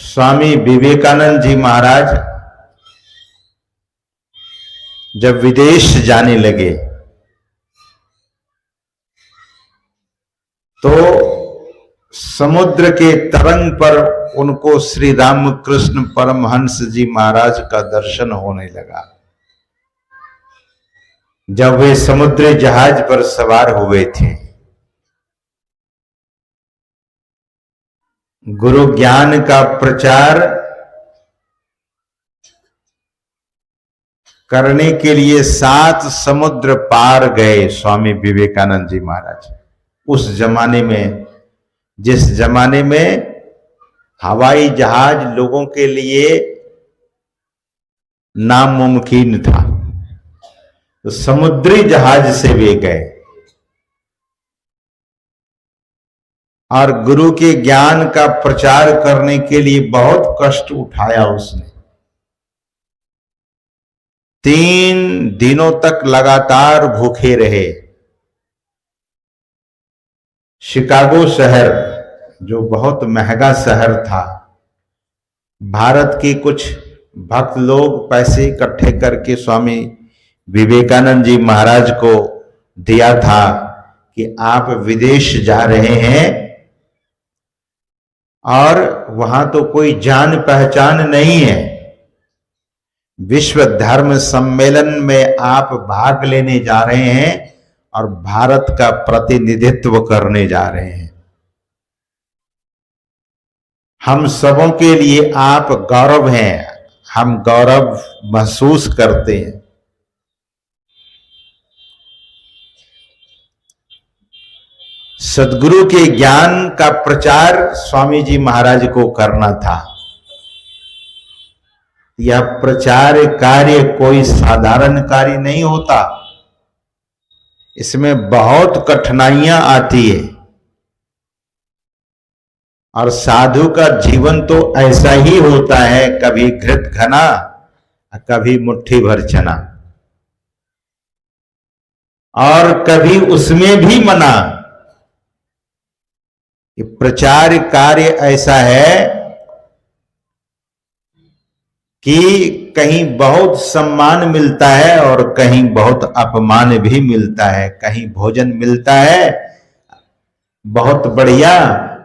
स्वामी विवेकानंद जी महाराज जब विदेश जाने लगे तो समुद्र के तरंग पर उनको श्री रामकृष्ण परमहंस जी महाराज का दर्शन होने लगा। जब वे समुद्री जहाज पर सवार हुए थे, गुरु ज्ञान का प्रचार करने के लिए 7 समुद्र पार गए स्वामी विवेकानंद जी महाराज। उस जमाने में, जिस जमाने में हवाई जहाज लोगों के लिए नामुमकिन था, तो समुद्री जहाज से वे गए और गुरु के ज्ञान का प्रचार करने के लिए बहुत कष्ट उठाया उसने। 3 दिनों तक लगातार भूखे रहे। शिकागो शहर, जो बहुत महंगा शहर था, भारत के कुछ भक्त लोग पैसे इकट्ठे करके स्वामी विवेकानंद जी महाराज को दिया था कि आप विदेश जा रहे हैं और वहां तो कोई जान पहचान नहीं है, विश्व धर्म सम्मेलन में आप भाग लेने जा रहे हैं और भारत का प्रतिनिधित्व करने जा रहे हैं। हम सबों के लिए आप गौरव हैं, हम गौरव महसूस करते हैं। सद्गुरु के ज्ञान का प्रचार स्वामी जी महाराज को करना था। यह प्रचार कार्य कोई साधारण कार्य नहीं होता, इसमें बहुत कठिनाइयां आती है। और साधु का जीवन तो ऐसा ही होता है, कभी घृत घना, कभी मुट्ठी भर चना, और कभी उसमें भी मना। कि प्रचार कार्य ऐसा है कि कहीं बहुत सम्मान मिलता है और कहीं बहुत अपमान भी मिलता है। कहीं भोजन मिलता है बहुत बढ़िया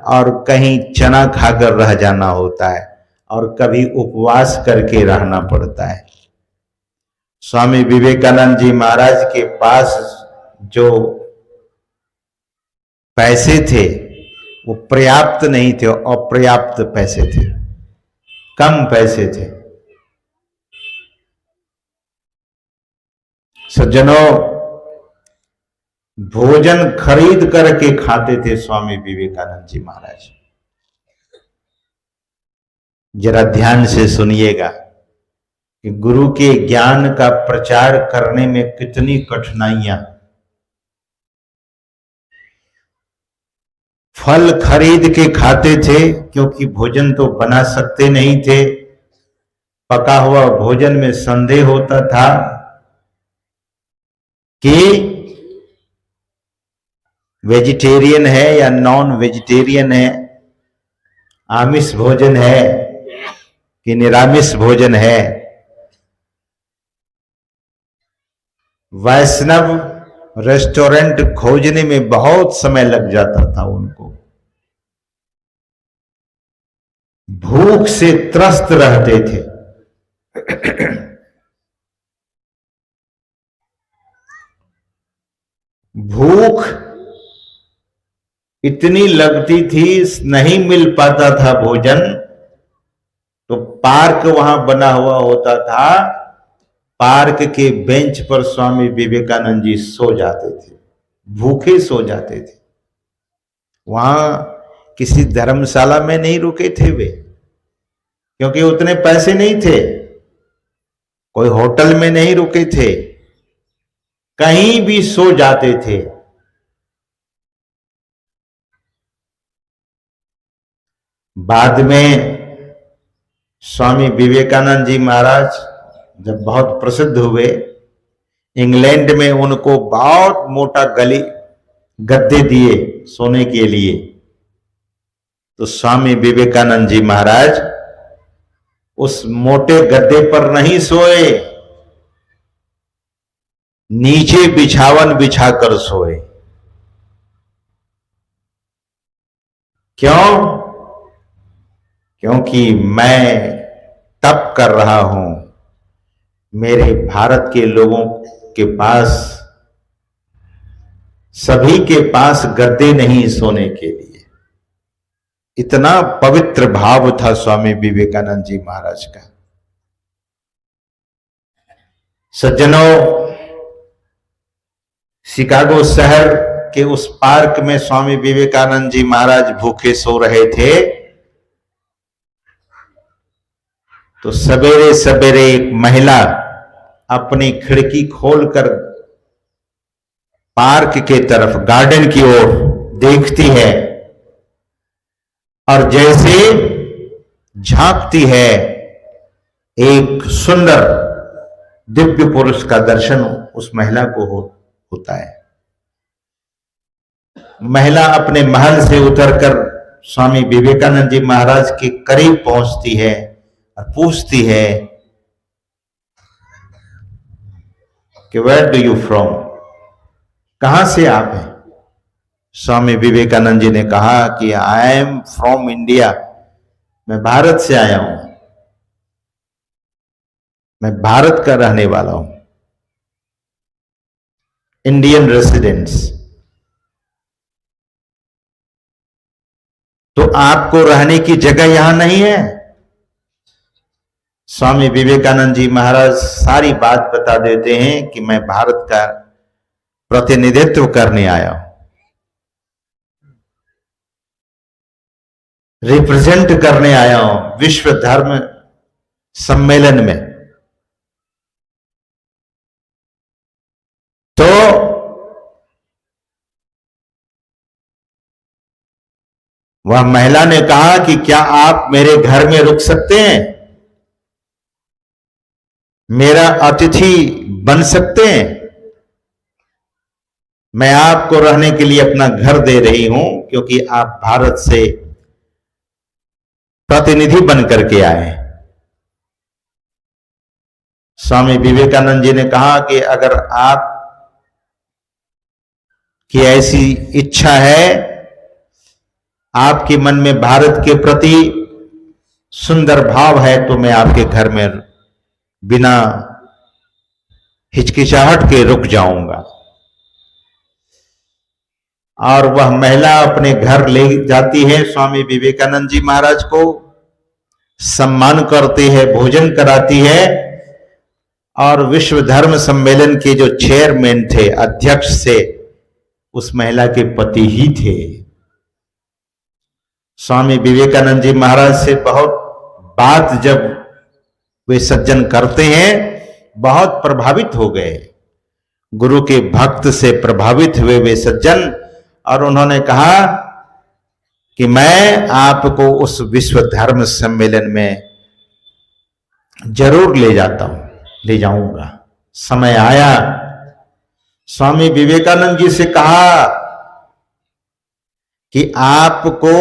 और कहीं चना खाकर रह जाना होता है, और कभी उपवास करके रहना पड़ता है। स्वामी विवेकानंद जी महाराज के पास जो पैसे थे वो पर्याप्त नहीं थे, अपर्याप्त पैसे थे, कम पैसे थे। सज्जनों, भोजन खरीद करके खाते थे स्वामी विवेकानंद जी महाराज। जरा ध्यान से सुनिएगा कि गुरु के ज्ञान का प्रचार करने में कितनी कठिनाइयां। फल खरीद के खाते थे क्योंकि भोजन तो बना सकते नहीं थे। पका हुआ भोजन में संदेह होता था कि वेजिटेरियन है या नॉन वेजिटेरियन है, आमिष भोजन है कि निरामिष भोजन है। वैष्णव रेस्टोरेंट खोजने में बहुत समय लग जाता था उनको। भूख से त्रस्त रहते थे। भूख इतनी लगती थी, नहीं मिल पाता था भोजन, तो पार्क वहां बना हुआ होता था। पार्क के बेंच पर स्वामी विवेकानंद जी सो जाते थे, भूखे सो जाते थे। वहां किसी धर्मशाला में नहीं रुके थे वे, क्योंकि उतने पैसे नहीं थे। कोई होटल में नहीं रुके थे, कहीं भी सो जाते थे। बाद में स्वामी विवेकानंद जी महाराज जब बहुत प्रसिद्ध हुए, इंग्लैंड में उनको बहुत मोटा गद्दे दिए सोने के लिए। तो स्वामी विवेकानंद जी महाराज उस मोटे गद्दे पर नहीं सोए, नीचे बिछावन बिछाकर सोए। क्यों? क्योंकि मैं तप कर रहा हूं, मेरे भारत के लोगों के पास, सभी के पास गद्दे नहीं सोने के लिए। इतना पवित्र भाव था स्वामी विवेकानंद जी महाराज का। सज्जनों, शिकागो शहर के उस पार्क में स्वामी विवेकानंद जी महाराज भूखे सो रहे थे, तो सवेरे सवेरे एक महिला अपनी खिड़की खोलकर पार्क के तरफ, गार्डन की ओर देखती है, और जैसे झांकती है, एक सुंदर दिव्य पुरुष का दर्शन उस महिला को होता है। महिला अपने महल से उतरकर स्वामी विवेकानंद जी महाराज के करीब पहुंचती है और पूछती है कि वेयर डू यू फ्रॉम, कहां से आप हैं? स्वामी विवेकानंद जी ने कहा कि आई एम फ्रॉम इंडिया, मैं भारत से आया हूं, मैं भारत का रहने वाला हूं, इंडियन रेसिडेंट्स। तो आपको रहने की जगह यहां नहीं है? स्वामी विवेकानंद जी महाराज सारी बात बता देते हैं कि मैं भारत का प्रतिनिधित्व करने आया हूं, रिप्रेजेंट करने आया हूं विश्व धर्म सम्मेलन में। तो वह महिला ने कहा कि क्या आप मेरे घर में रुक सकते हैं, मेरा अतिथि बन सकते हैं? मैं आपको रहने के लिए अपना घर दे रही हूं, क्योंकि आप भारत से प्रतिनिधि बन करके आए। स्वामी विवेकानंद जी ने कहा कि अगर आप की ऐसी इच्छा है, आपके मन में भारत के प्रति सुंदर भाव है, तो मैं आपके घर में बिना हिचकिचाहट के रुक जाऊंगा। और वह महिला अपने घर ले जाती है, स्वामी विवेकानंद जी महाराज को सम्मान करती है, भोजन कराती है, और विश्व धर्म सम्मेलन के जो चेयरमैन थे, अध्यक्ष थे, उस महिला के पति ही थे। स्वामी विवेकानंद जी महाराज से बहुत बात जब वे सज्जन करते हैं, बहुत प्रभावित हो गए। गुरु के भक्त से प्रभावित हुए वे सज्जन, और उन्होंने कहा कि मैं आपको उस विश्व धर्म सम्मेलन में जरूर ले जाऊंगा। समय आया, स्वामी विवेकानंद जी से कहा कि आपको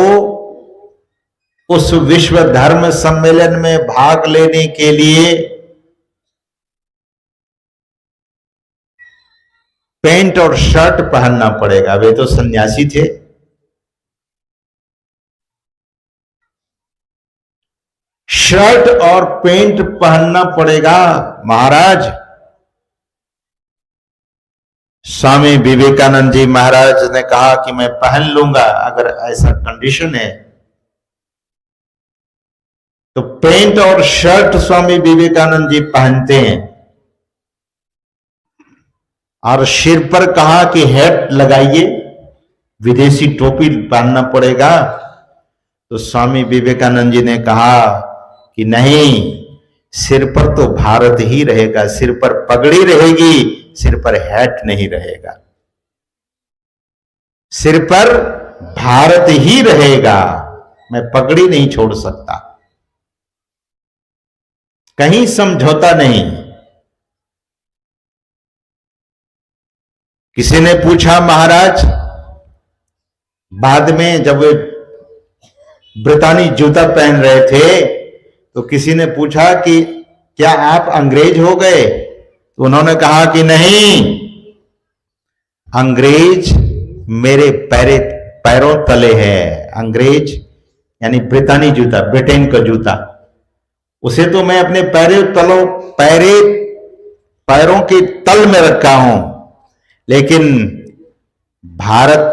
उस विश्व धर्म सम्मेलन में भाग लेने के लिए पैंट और शर्ट पहनना पड़ेगा। वे तो सन्यासी थे। शर्ट और पैंट पहनना पड़ेगा महाराज। स्वामी विवेकानंद जी महाराज ने कहा कि मैं पहन लूंगा, अगर ऐसा कंडीशन है। तो पैंट और शर्ट स्वामी विवेकानंद जी पहनते हैं, और सिर पर कहा कि हैट लगाइए, विदेशी टोपी पहनना पड़ेगा। तो स्वामी विवेकानंद जी ने कहा कि नहीं, सिर पर तो भारत ही रहेगा, सिर पर पगड़ी रहेगी, सिर पर हैट नहीं रहेगा, सिर पर भारत ही रहेगा, मैं पगड़ी नहीं छोड़ सकता। कहीं समझौता नहीं। किसी ने पूछा महाराज, बाद में जब वे ब्रितानी जूता पहन रहे थे, तो किसी ने पूछा कि क्या आप अंग्रेज हो गए? तो उन्होंने कहा कि नहीं, अंग्रेज मेरे पैरों तले है। अंग्रेज यानी ब्रितानी जूता, ब्रिटेन का जूता, उसे तो मैं अपने पैरों के तल में रखा हूं, लेकिन भारत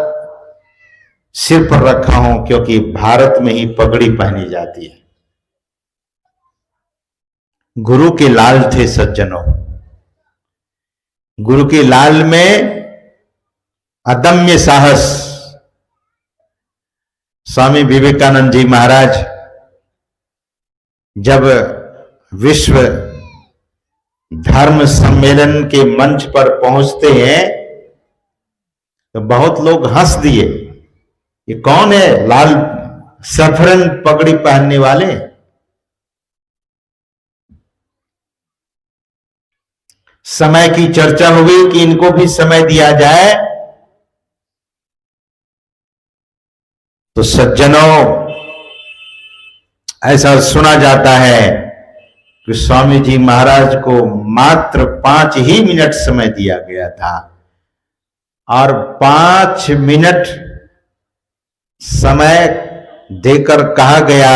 सिर पर रखा हूं, क्योंकि भारत में ही पगड़ी पहनी जाती है। गुरु के लाल थे सज्जनों, गुरु के लाल में अदम्य साहस। स्वामी विवेकानंद जी महाराज जब विश्व धर्म सम्मेलन के मंच पर पहुंचते हैं तो बहुत लोग हंस दिए, ये कौन है लाल सफरन पगड़ी पहनने वाले? समय की चर्चा हो गई कि इनको भी समय दिया जाए। तो सज्जनों, ऐसा सुना जाता है कि स्वामी जी महाराज को मात्र 5 ही मिनट समय दिया गया था, और 5 मिनट समय देकर कहा गया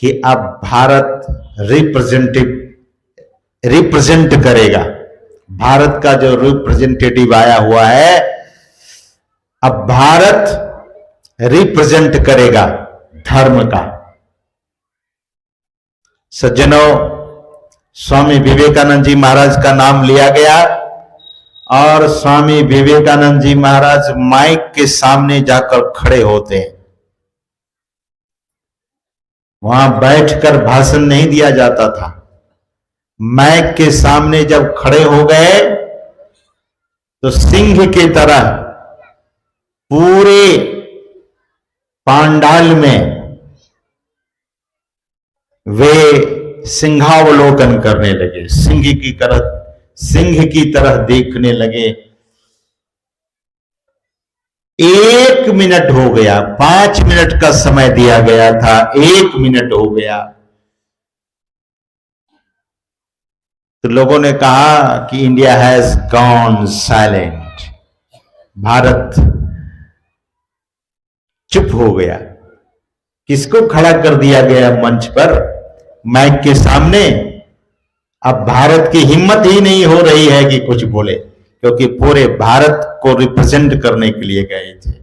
कि अब भारत रिप्रेजेंट करेगा। भारत का जो रिप्रेजेंटेटिव आया हुआ है, अब भारत रिप्रेजेंट करेगा धर्म का। सज्जनों, स्वामी विवेकानंद जी महाराज का नाम लिया गया और स्वामी विवेकानंद जी महाराज माइक के सामने जाकर खड़े होते हैं। वहां बैठकर भाषण नहीं दिया जाता था, माइक के सामने जब खड़े हो गए तो सिंह की तरह पूरे पांडाल में वे सिंहावलोकन करने लगे, सिंह की तरह देखने लगे। 1 मिनट हो गया, 5 मिनट का समय दिया गया था, 1 मिनट हो गया। तो लोगों ने कहा कि India has gone silent, Bharat चुप हो गया। किसको खड़ा कर दिया गया मंच पर, माइक के सामने? अब भारत की हिम्मत ही नहीं हो रही है कि कुछ बोले, क्योंकि पूरे भारत को रिप्रेजेंट करने के लिए गए थे।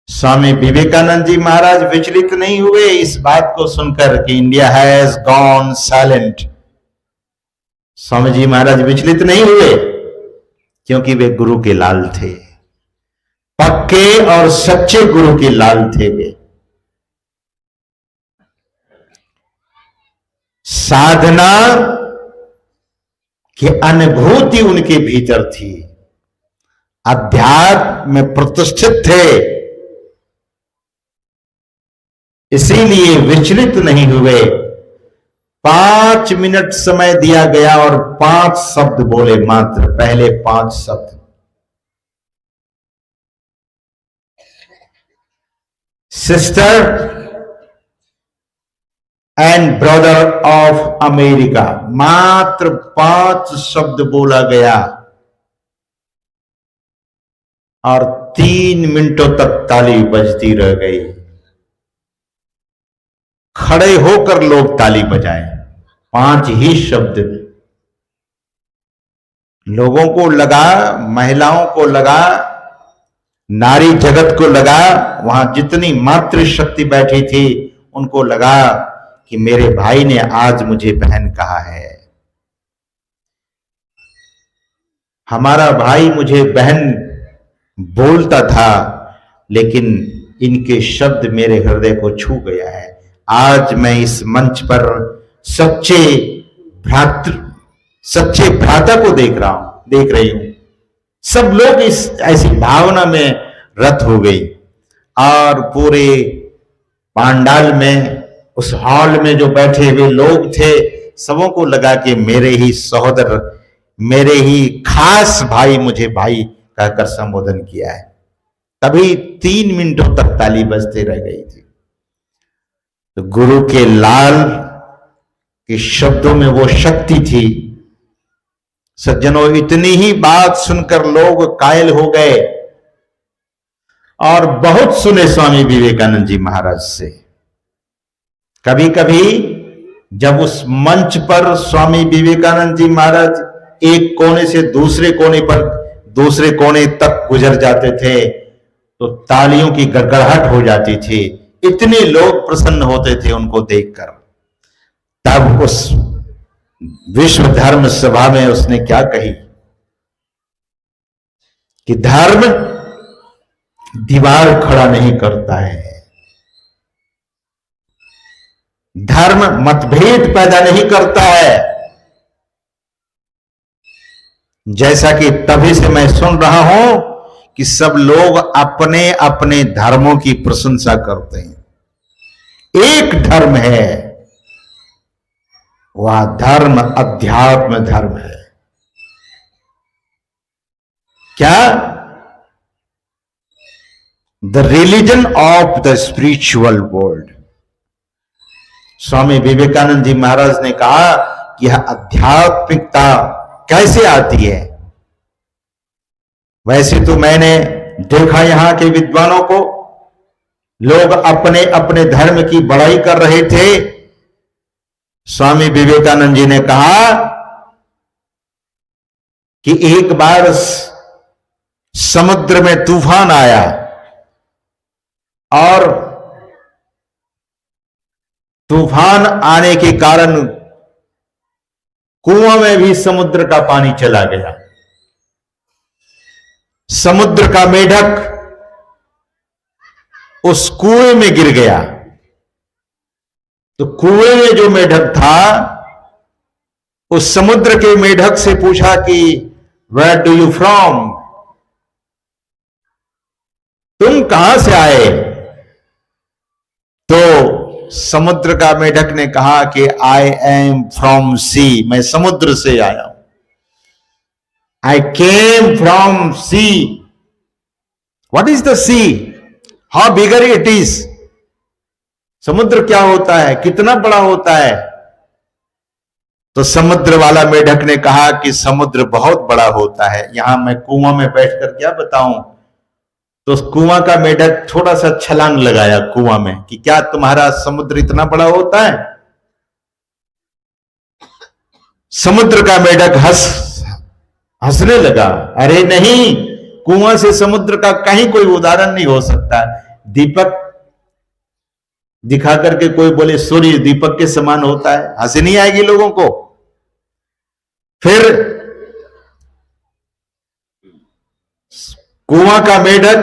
स्वामी विवेकानंद जी महाराज विचलित नहीं हुए इस बात को सुनकर कि India has gone silent. Swami ji महाराज विचलित नहीं हुए, क्योंकि वे गुरु के लाल थे, पक्के और सच्चे गुरु के लाल थे वे। साधना की अनुभूति उनके भीतर थी, अध्यात्म में प्रतिष्ठित थे, इसीलिए विचलित नहीं हुए। 5 मिनट समय दिया गया और 5 शब्द बोले, मात्र पहले 5 शब्द। Sister and brother of America, मात्र 5 शब्द बोला गया और 3 मिनटों तक ताली बजती रह गई। खड़े होकर लोग ताली बजाए, 5 ही शब्द में। लोगों को लगा, महिलाओं को लगा, नारी जगत को लगा, वहां जितनी मातृशक्ति बैठी थी उनको लगा कि मेरे भाई ने आज मुझे बहन कहा है, हमारा भाई मुझे बहन बोलता था, लेकिन इनके शब्द मेरे हृदय को छू गया है। आज मैं इस मंच पर सच्चे भ्राता को देख रही हूं। सब लोग इस ऐसी भावना में रत हो गई और पूरे पांडाल में, उस हॉल में जो बैठे हुए लोग थे, सबों को लगा कि मेरे ही सहोदर, मेरे ही खास भाई मुझे भाई कहकर संबोधन किया है। तभी 3 मिनटों तक ताली बजते रह गई थी। तो गुरु के लाल के शब्दों में वो शक्ति थी। सज्जनों, इतनी ही बात सुनकर लोग कायल हो गए और बहुत सुने स्वामी विवेकानंद जी महाराज से। कभी कभी जब उस मंच पर स्वामी विवेकानंद जी महाराज एक कोने से दूसरे कोने पर दूसरे कोने तक गुजर जाते थे तो तालियों की गड़गड़ाहट हो जाती थी। इतने लोग प्रसन्न होते थे उनको देखकर। तब उस विश्व धर्म सभा में उसने क्या कही कि धर्म दीवार खड़ा नहीं करता है, धर्म मतभेद पैदा नहीं करता है। जैसा कि तभी से मैं सुन रहा हूं कि सब लोग अपने अपने धर्मों की प्रशंसा करते हैं। एक धर्म है, वह धर्म अध्यात्म धर्म है। क्या? The religion of the spiritual world. Swami Vivekananda ji Maharaj ने कहा कि यह आध्यात्मिकता कैसे आती है। वैसे तो मैंने देखा यहां के विद्वानों को, लोग अपने अपने धर्म की बड़ाई कर रहे थे। स्वामी विवेकानंद जी ने कहा कि एक बार समुद्र में तूफान आया और तूफान आने के कारण कुआं में भी समुद्र का पानी चला गया। समुद्र का मेढक उस कुएं में गिर गया। तो कुएं में जो मेढक था उस समुद्र के मेढक से पूछा कि वेयर डू यू फ्रॉम, तुम कहां से आए? तो समुद्र का मेढक ने कहा कि आई एम फ्रॉम सी, मैं समुद्र से आया हूं। I came from sea. What is the sea? How bigger it is? समुद्र क्या होता है, कितना बड़ा होता है? तो समुद्र वाला मेढक ने कहा कि समुद्र बहुत बड़ा होता है, यहां मैं कुआं में बैठकर क्या बताऊं। तो कुआं का मेढक थोड़ा सा छलांग लगाया कुआं में कि क्या तुम्हारा समुद्र इतना बड़ा होता है? समुद्र का मेढक हंसने लगा। अरे नहीं, कुआं से समुद्र का कहीं कोई उदाहरण नहीं हो सकता। दीपक दिखा करके कोई बोले सूर्य दीपक के समान होता है, हंसी नहीं आएगी लोगों को। फिर कुआं का मेढक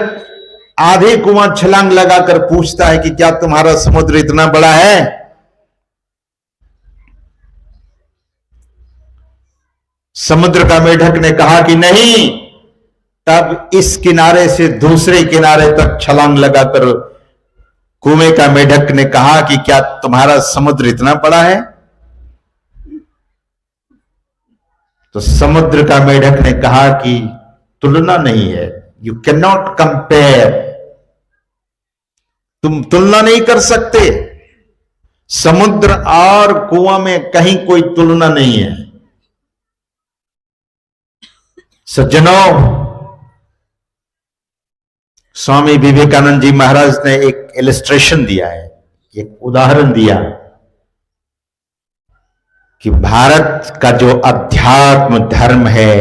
आधे कुआं छलांग लगाकर पूछता है कि क्या तुम्हारा समुद्र इतना बड़ा है? समुद्र का मेढक ने कहा कि नहीं। तब इस किनारे से दूसरे किनारे तक छलांग लगाकर कुएं का मेढक ने कहा कि क्या तुम्हारा समुद्र इतना बड़ा है? तो समुद्र का मेढक ने कहा कि तुलना नहीं है, यू कैन नॉट कंपेयर, तुम तुलना नहीं कर सकते। समुद्र और कुआं में कहीं कोई तुलना नहीं है। सज्जनों, स्वामी विवेकानंद जी महाराज ने एक इलस्ट्रेशन दिया है, एक उदाहरण दिया कि भारत का जो अध्यात्म धर्म है